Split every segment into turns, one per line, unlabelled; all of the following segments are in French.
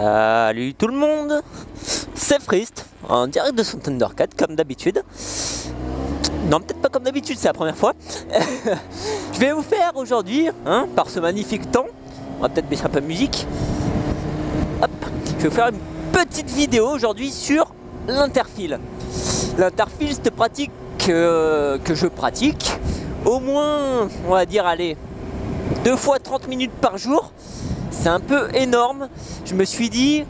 Salut tout le monde, c'est Frist, en direct de son Thundercat comme d'habitude. Non, peut-être pas comme d'habitude, c'est la première fois. Je vais vous faire aujourd'hui, par ce magnifique temps, on va peut-être baisser un peu de musique. Hop, je vais vous faire une petite vidéo aujourd'hui sur l'interfile. L'interfile, c'est une pratique que je pratique au moins, on va dire, allez, 2 fois 30 minutes par jour. C'est un peu énorme. Je me suis dit,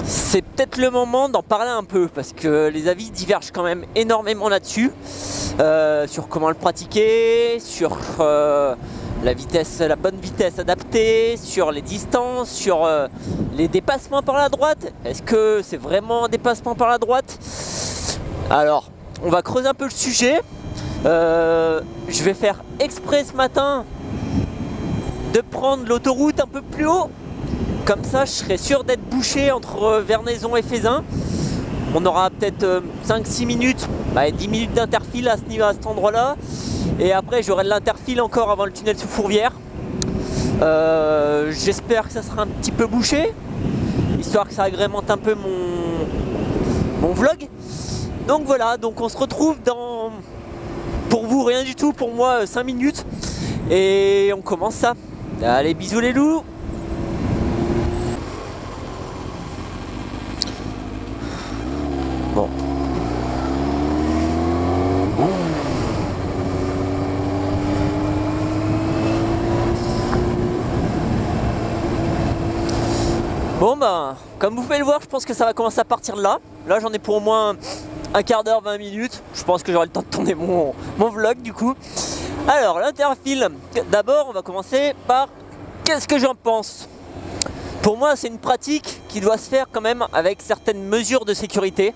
c'est peut-être le moment d'en parler un peu parce que les avis divergent quand même énormément là-dessus, sur comment le pratiquer, sur la vitesse, la bonne vitesse adaptée, sur les distances, sur les dépassements par la droite. Est-ce que c'est vraiment un dépassement par la droite? Alors, on va creuser un peu le sujet. Je vais faire exprès ce matin de prendre l'autoroute un peu plus haut, comme ça je serai sûr d'être bouché entre Vernaison et Faisin. On aura peut-être 5-6 minutes, 10 minutes d'interfile à cet endroit là, et après j'aurai de l'interfile encore avant le tunnel sous Fourvière. J'espère que ça sera un petit peu bouché, histoire que ça agrémente un peu mon vlog. Donc voilà, donc on se retrouve dans, pour vous rien du tout, pour moi 5 minutes, et on commence ça. Allez, bisous les loups. Bon. Bon bah, comme vous pouvez le voir, je pense que ça va commencer à partir de là. Là j'en ai pour au moins un quart d'heure, 20 minutes. Je pense que j'aurai le temps de tourner mon vlog du coup. Alors, l'interfile, d'abord on va commencer par qu'est-ce que j'en pense. Pour moi c'est une pratique qui doit se faire quand même avec certaines mesures de sécurité.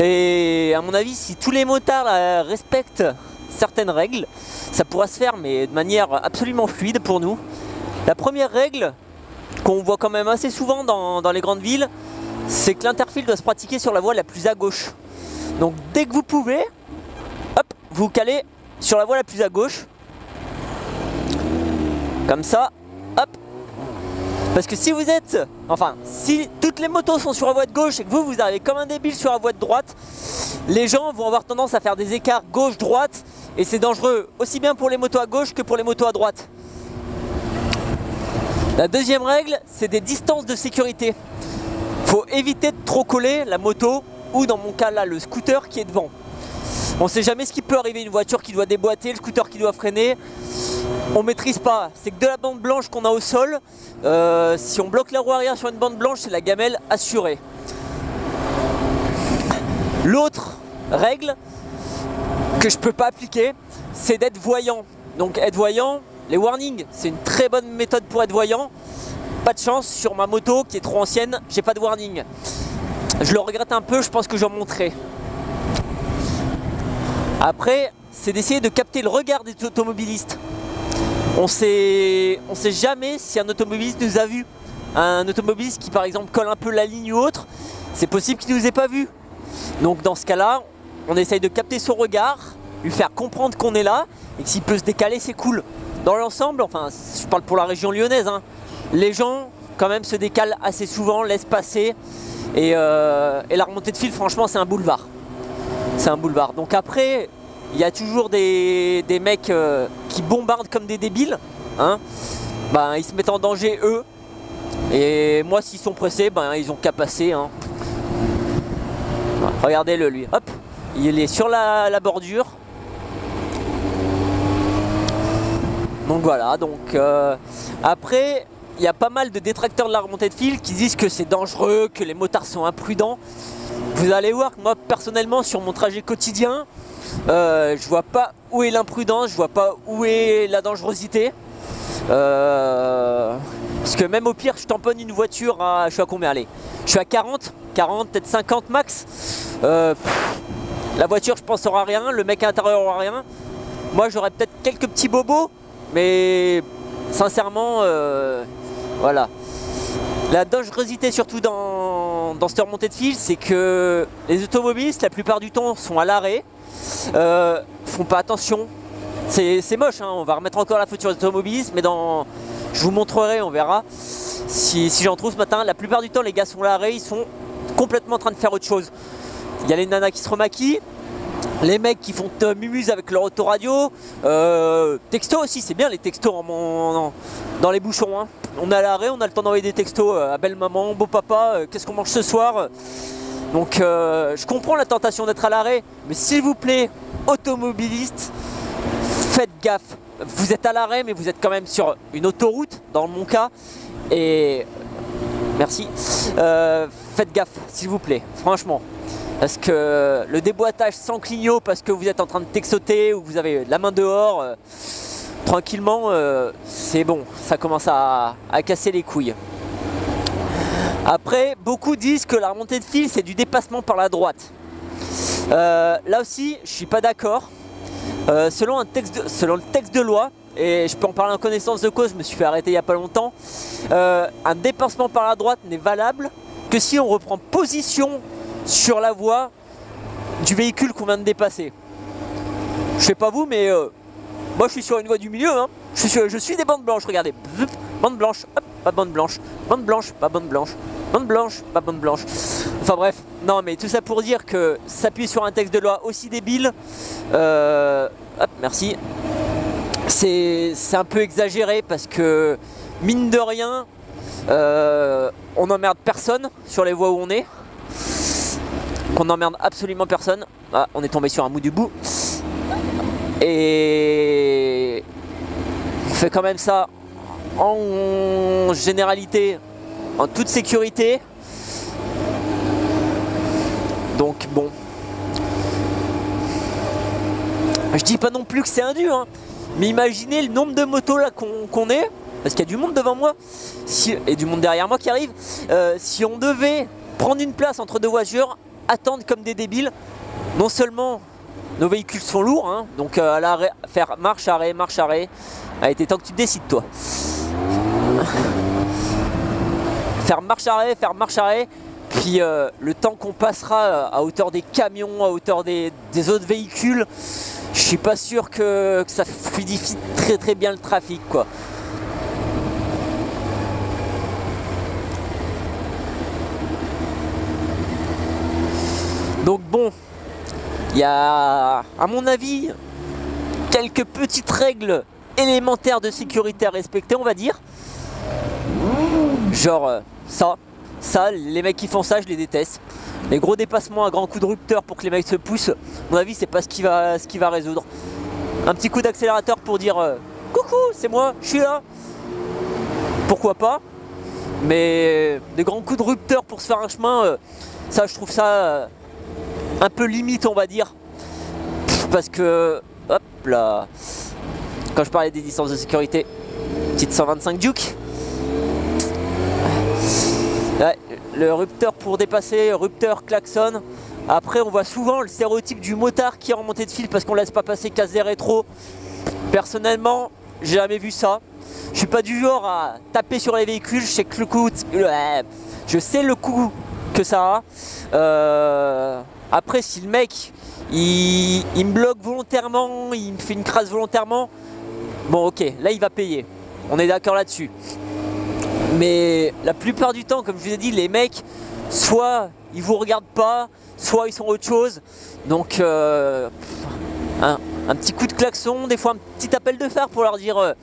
Et à mon avis, si tous les motards respectent certaines règles, ça pourra se faire mais de manière absolument fluide pour nous. La première règle qu'on voit quand même assez souvent dans les grandes villes, c'est que l'interfile doit se pratiquer sur la voie la plus à gauche. Donc dès que vous pouvez, hop, vous calez sur la voie la plus à gauche, comme ça, hop, parce que si vous êtes, enfin, si toutes les motos sont sur la voie de gauche et que vous arrivez comme un débile sur la voie de droite, les gens vont avoir tendance à faire des écarts gauche-droite et c'est dangereux, aussi bien pour les motos à gauche que pour les motos à droite. La deuxième règle, c'est des distances de sécurité. Faut éviter de trop coller la moto ou dans mon cas là, le scooter qui est devant. On ne sait jamais ce qui peut arriver, une voiture qui doit déboîter, le scooter qui doit freiner. On ne maîtrise pas, c'est que de la bande blanche qu'on a au sol. Si on bloque la roue arrière sur une bande blanche, c'est la gamelle assurée. L'autre règle que je ne peux pas appliquer, c'est d'être voyant. Donc être voyant, les warnings, c'est une très bonne méthode pour être voyant. Pas de chance, sur ma moto qui est trop ancienne, j'ai pas de warning. Je le regrette un peu, je pense que j'en montrerai. Après, c'est d'essayer de capter le regard des automobilistes. On sait jamais si un automobiliste nous a vu. Un automobiliste qui par exemple colle un peu la ligne ou autre, c'est possible qu'il ne nous ait pas vu. Donc dans ce cas-là, on essaye de capter son regard, lui faire comprendre qu'on est là, et que s'il peut se décaler, c'est cool. Dans l'ensemble, enfin, je parle pour la région lyonnaise, les gens quand même se décalent assez souvent, laissent passer, et la remontée de file, franchement, c'est un boulevard. C'est un boulevard. Donc après, il y a toujours des mecs qui bombardent comme des débiles. Ils se mettent en danger eux. Et moi, s'ils sont pressés, ils ont qu'à passer. Regardez-le lui. Hop, il est sur la bordure. Donc voilà. Donc après, il y a pas mal de détracteurs de la remontée de file qui disent que c'est dangereux, que les motards sont imprudents. Vous allez voir que moi personnellement sur mon trajet quotidien, je vois pas où est l'imprudence, je vois pas où est la dangerosité. Parce que même au pire je tamponne une voiture à, je suis à combien, allez, je suis à 40, peut-être 50 max. La voiture je pense aura rien, le mec à l'intérieur aura rien. Moi j'aurais peut-être quelques petits bobos, mais sincèrement voilà. La dangerosité surtout dans cette remontée de file, c'est que les automobilistes la plupart du temps sont à l'arrêt, font pas attention. C'est moche, on va remettre encore la faute sur les automobilistes, mais je vous montrerai, on verra. si j'en trouve ce matin. La plupart du temps, les gars sont à l'arrêt, ils sont complètement en train de faire autre chose. Il y a les nanas qui se remaquillent, les mecs qui font mumuse avec leur autoradio, texto aussi, c'est bien les textos dans les bouchons. Hein. On est à l'arrêt, on a le temps d'envoyer des textos à belle maman, beau papa, qu'est-ce qu'on mange ce soir. Donc je comprends la tentation d'être à l'arrêt, mais s'il vous plaît, automobilistes, faites gaffe. Vous êtes à l'arrêt, mais vous êtes quand même sur une autoroute, dans mon cas, et merci. Faites gaffe, s'il vous plaît, franchement. Parce que le déboîtage sans clignot, parce que vous êtes en train de textoter ou que vous avez la main dehors, tranquillement, c'est bon, ça commence à casser les couilles. Après, beaucoup disent que la remontée de fil, c'est du dépassement par la droite. Là aussi, je suis pas d'accord. Selon le texte de loi, et je peux en parler en connaissance de cause, je me suis fait arrêter il n'y a pas longtemps, un dépassement par la droite n'est valable que si on reprend position sur la voie du véhicule qu'on vient de dépasser. Je sais pas vous, mais moi je suis sur une voie du milieu, hein. Je suis des bandes blanches, regardez. Bande blanche, hop, pas bande blanche. Bande blanche, pas bande blanche. Bande blanche, pas bande blanche. Enfin bref, non mais tout ça pour dire que s'appuyer sur un texte de loi aussi débile, hop, merci, c'est un peu exagéré parce que mine de rien, on n'emmerde personne sur les voies où on est. Qu'on n'emmerde absolument personne. Ah, on est tombé sur un bout du bout. Et on fait quand même ça en généralité, en toute sécurité. Donc bon, je dis pas non plus que c'est indu, hein, mais imaginez le nombre de motos là qu'on est, parce qu'il y a du monde devant moi et du monde derrière moi qui arrive. Si on devait prendre une place entre deux voitures, attendre comme des débiles, non seulement nos véhicules sont lourds, hein, donc à l'arrêt, faire marche arrêt, a été temps que tu te décides toi. Faire marche arrêt, puis le temps qu'on passera à hauteur des camions, à hauteur des autres véhicules, je suis pas sûr que ça fluidifie très bien le trafic quoi. Donc bon, il y a, à mon avis, quelques petites règles élémentaires de sécurité à respecter, on va dire. Genre ça, les mecs qui font ça, je les déteste. Les gros dépassements à grands coups de rupteur pour que les mecs se poussent, à mon avis, c'est pas ce qui va résoudre. Un petit coup d'accélérateur pour dire coucou, c'est moi, je suis là. Pourquoi pas? Mais des grands coups de rupteur pour se faire un chemin, ça, je trouve ça un peu limite, on va dire, parce que hop là, quand je parlais des distances de sécurité, petite 125 Duke, ouais, le rupteur pour dépasser, rupteur, klaxon. Après on voit souvent le stéréotype du motard qui est en montée de fil parce qu'on laisse pas passer casse des rétros. Personnellement, j'ai jamais vu ça. Je suis pas du genre à taper sur les véhicules, je sais que le coup, je sais le coup que ça a. Après, si le mec il me bloque volontairement, il me fait une crasse volontairement, bon ok, là il va payer, on est d'accord là-dessus. Mais la plupart du temps, comme je vous ai dit, les mecs, soit ils vous regardent pas, soit ils sont autre chose. Donc un petit coup de klaxon, des fois un petit appel de phare pour leur dire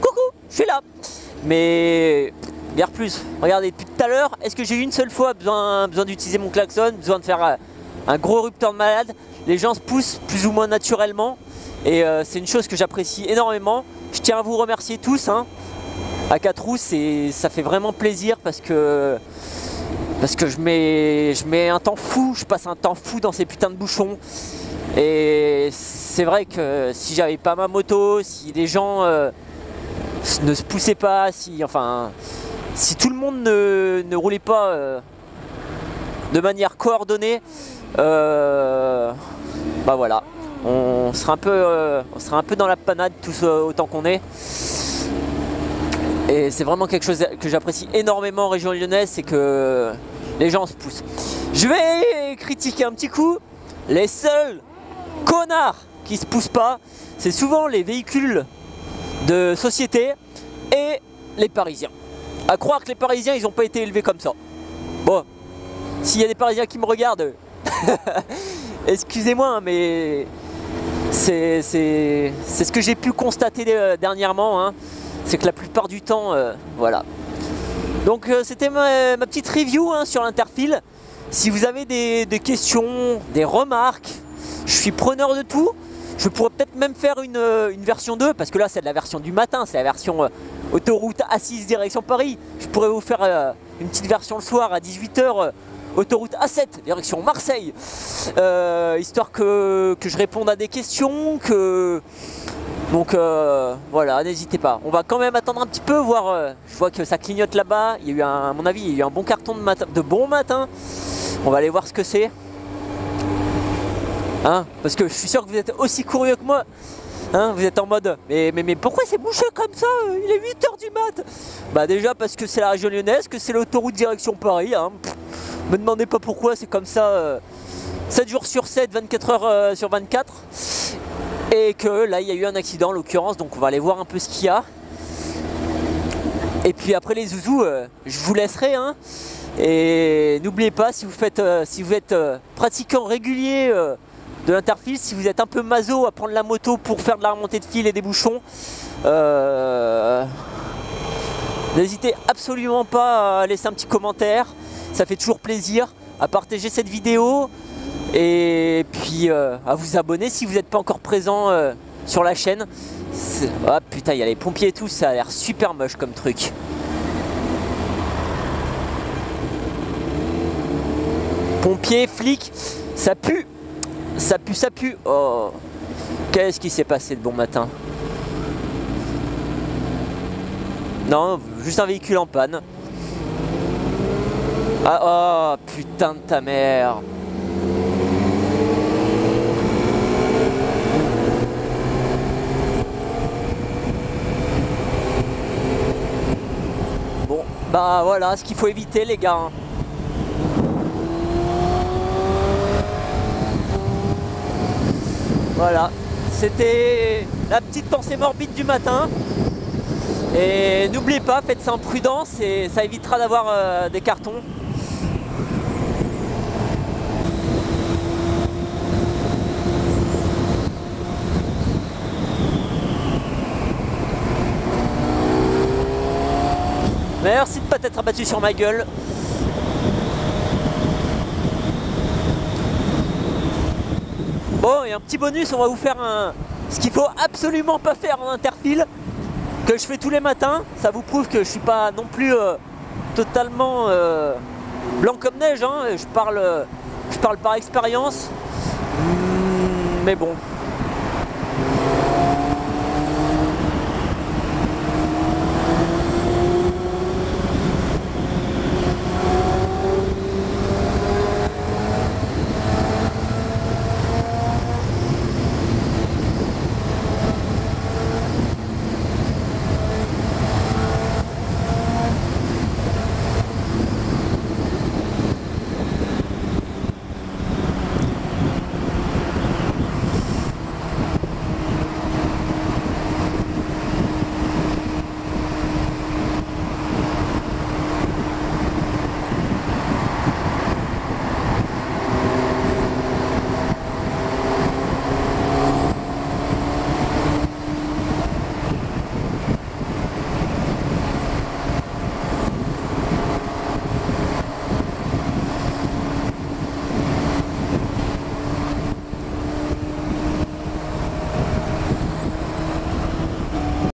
coucou, je suis là. Mais guère plus. Regardez, depuis tout à l'heure, est-ce que j'ai eu une seule fois besoin d'utiliser mon klaxon, besoin de faire un gros rupteur de malade? Les gens se poussent plus ou moins naturellement et c'est une chose que j'apprécie énormément. Je tiens à vous remercier tous, hein. À 4 roues, ça fait vraiment plaisir parce que je mets un temps fou, je passe un temps fou dans ces putains de bouchons. Et c'est vrai que si j'avais pas ma moto, si les gens ne se poussaient pas, si tout le monde ne roulait pas de manière coordonnée, bah voilà, on serait un peu dans la panade tous autant qu'on est. Et c'est vraiment quelque chose que j'apprécie énormément en région lyonnaise, c'est que les gens se poussent. Je vais critiquer un petit coup. Les seuls connards qui se poussent pas, c'est souvent les véhicules de société et les Parisiens. À croire que les Parisiens, ils n'ont pas été élevés comme ça. Bon, s'il y a des Parisiens qui me regardent, excusez-moi, hein, mais c'est ce que j'ai pu constater dernièrement. Hein. C'est que la plupart du temps, voilà. Donc c'était ma petite review hein, sur l'Interfil. Si vous avez des questions, des remarques, je suis preneur de tout. Je pourrais peut-être même faire une version 2, parce que là c'est de la version du matin, c'est la version autoroute A6 direction Paris. Je pourrais vous faire une petite version le soir à 18 h, autoroute A7 direction Marseille. Histoire que je réponde à des questions, Donc voilà, n'hésitez pas. On va quand même attendre un petit peu, voir. Je vois que ça clignote là-bas. Il y a eu à mon avis, il y a eu un bon carton de bon matin. On va aller voir ce que c'est. Hein, parce que je suis sûr que vous êtes aussi curieux que moi. Hein, vous êtes en mode, mais pourquoi c'est bouché comme ça? Il est 8 h du mat. Bah déjà parce que c'est la région lyonnaise, que c'est l'autoroute direction Paris. Hein. Me demandez pas pourquoi, c'est comme ça 7 jours sur 7, 24 heures sur 24. Et que là il y a eu un accident en l'occurrence, donc on va aller voir un peu ce qu'il y a. Et puis après les zouzous, je vous laisserai. Hein. Et n'oubliez pas, si vous êtes pratiquant régulier de l'Interfil, si vous êtes un peu maso à prendre la moto pour faire de la remontée de fil et des bouchons, n'hésitez absolument pas à laisser un petit commentaire, ça fait toujours plaisir, à partager cette vidéo et puis à vous abonner si vous n'êtes pas encore présent sur la chaîne. Ah putain, il y a les pompiers et tout, ça a l'air super moche comme truc. Pompiers, flics, ça pue. Ça pue, ça pue. Oh, qu'est-ce qui s'est passé de bon matin? Non, juste un véhicule en panne. Ah, oh, putain de ta mère. Bon, bah voilà ce qu'il faut éviter les gars. Hein. Voilà, c'était la petite pensée morbide du matin. Et n'oubliez pas, faites ça en prudence et ça évitera d'avoir des cartons. Merci de ne pas t'être abattu sur ma gueule. Bon, et un petit bonus, on va vous faire ce qu'il faut absolument pas faire en Interfil, que je fais tous les matins. Ça vous prouve que je suis pas non plus totalement blanc comme neige, hein. Je parle par expérience. Mais bon,